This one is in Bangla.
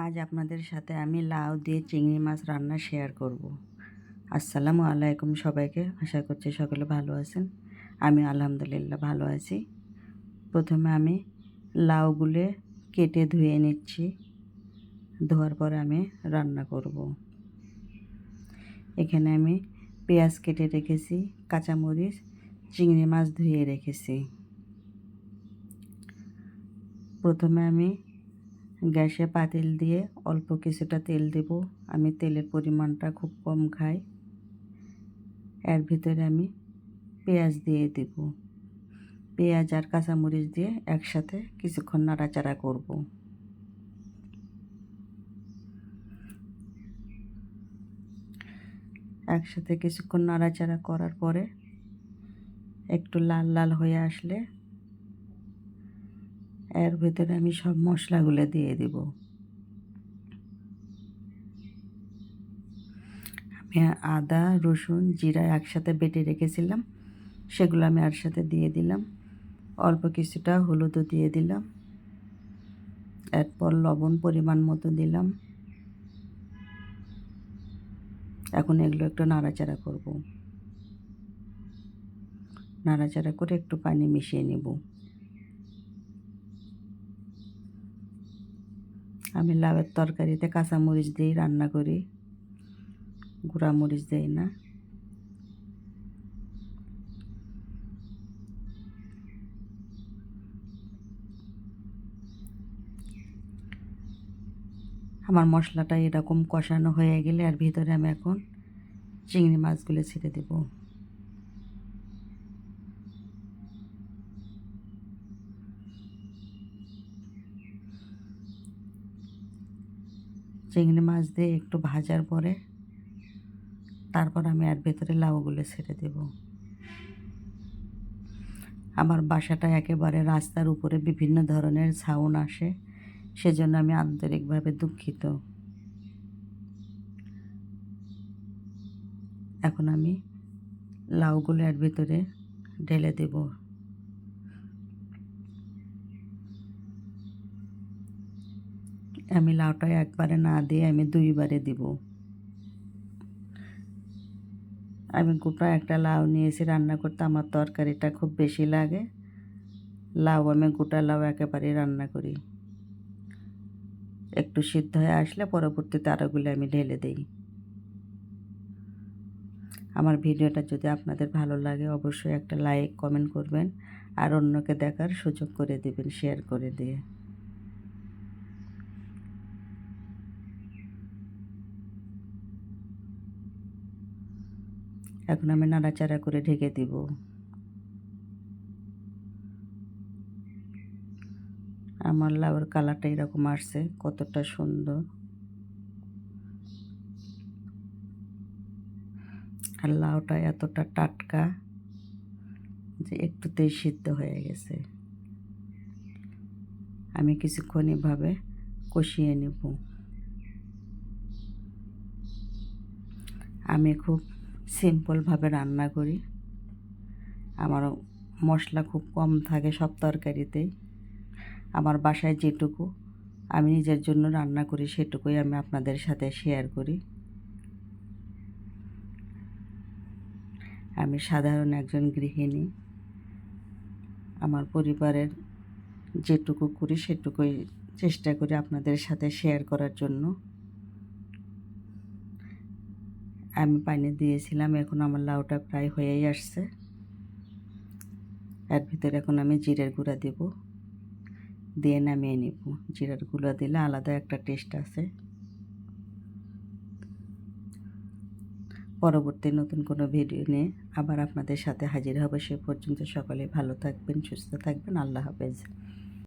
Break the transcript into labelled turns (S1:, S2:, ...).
S1: আজ আপনাদের সাথে আমি লাউ দিয়ে চিংড়ি মাছ রান্না শেয়ার করব। আসসালামু আলাইকুম সবাইকে, আশা করছি সকলে ভালো আছেন। আমি আলহামদুলিল্লাহ ভালো আছি। প্রথমে আমি লাউগুলো কেটে ধুয়ে নিচ্ছি। ধোয়ার পরে আমি রান্না করব। এখানে আমি পেঁয়াজ কেটে রেখেছি, কাঁচামরিচ, চিংড়ি মাছ ধুয়ে রেখেছি। প্রথমে আমি গ্যাসে পাতিল দিয়ে অল্প কিছুটা তেল দেব। আমি তেলের পরিমাণটা খুব কম খাই। এর ভিতরে আমি পেঁয়াজ দিয়ে দেব। পেঁয়াজ আর কাঁচামরিচ দিয়ে একসাথে কিছুক্ষণ নাড়াচাড়া করব। একসাথে কিছুক্ষণ নাড়াচাড়া করার পরে একটু লাল লাল হয়ে আসলে এর ভিতরে আমি সব মশলাগুলো দিয়ে দেব। আমি আদা, রসুন, জিরা একসাথে বেটে রেখেছিলাম, সেগুলো আমি এর সাথে দিয়ে দিলাম। অল্প কিছুটা হলুদও দিয়ে দিলাম। এরপর লবণ পরিমাণ মতো দিলাম। এখন এগুলো একটু নাড়াচাড়া করব। নাড়াচাড়া করে একটু পানি মিশিয়ে নেব। আমি লাউয়ের তরকারিতে কাঁচামরিচ দিয়েই রান্না করি, গুঁড়া মরিচ দেই না। আমার মশলাটা এরকম কষানো হয়ে গেলে আর ভিতরে আমি এখন চিংড়ি মাছগুলো ছেড়ে দেব। চিংড়ি মাছ দিয়ে একটু ভাজার পরে তারপর আমি এর ভেতরে লাউগুলো ছেড়ে দেব। আমার বাসাটা একেবারে রাস্তার উপরে, বিভিন্ন ধরনের সাউন্ড আসে, সেজন্য আমি আন্তরিকভাবে দুঃখিত। এখন আমি লাউগুলো এর ভিতরে ঢেলে দেব। আমি লাউটা একবারে না দিয়ে আমি দুইবারে দিব। আমি গোটা একটা লাউ নিয়েছি রান্না করতে, আমার তরকারিটা খুব বেশি লাগে। লাউ আমি গোটা লাউ একেবারেই রান্না করি। একটু সিদ্ধ হয়ে আসলে পরবর্তীতে আরোগুলো আমি ঢেলে দিই। আমার ভিডিওটা যদি আপনাদের ভালো লাগে অবশ্যই একটা লাইক, কমেন্ট করবেন আর অন্যকে দেখার সুযোগ করে দেবেন, শেয়ার করে দিয়ে। এখন আমি নাড়াচাড়া করে ঢেকে দিব। আমার লাউয়ের কালারটা এরকম আসছে, কতটা সুন্দর। আর লাউটা এতটা টাটকা যে একটুতেই সিদ্ধ হয়ে গেছে। আমি কিছুক্ষণ এভাবে কষিয়ে নেব। আমি খুব সিম্পলভাবে রান্না করি। আমার মশলা খুব কম থাকে সব তরকারিতেই। আমার বাসায় যেটুকু আমি নিজের জন্য রান্না করি সেটুকুই আমি আপনাদের সাথে শেয়ার করি। আমি সাধারণ একজন গৃহিণী। আমার পরিবারের যেটুকু করি সেটুকুই চেষ্টা করি আপনাদের সাথে শেয়ার করার জন্য। আমি পানি দিয়েছিলাম, এখন আমার লাউটা প্রায় হয়েই আসছে। এর ভিতরে এখন আমি জিরের গুঁড়া দেব, দিয়ে নামিয়ে নেব। জিরার গুঁড়া দিলে আলাদা একটা টেস্ট আছে। পরবর্তী নতুন কোনো ভিডিও নিয়ে আবার আপনাদের সাথে হাজির হব। সে পর্যন্ত সকলে ভালো থাকবেন, সুস্থ থাকবেন। আল্লাহ হাফেজ।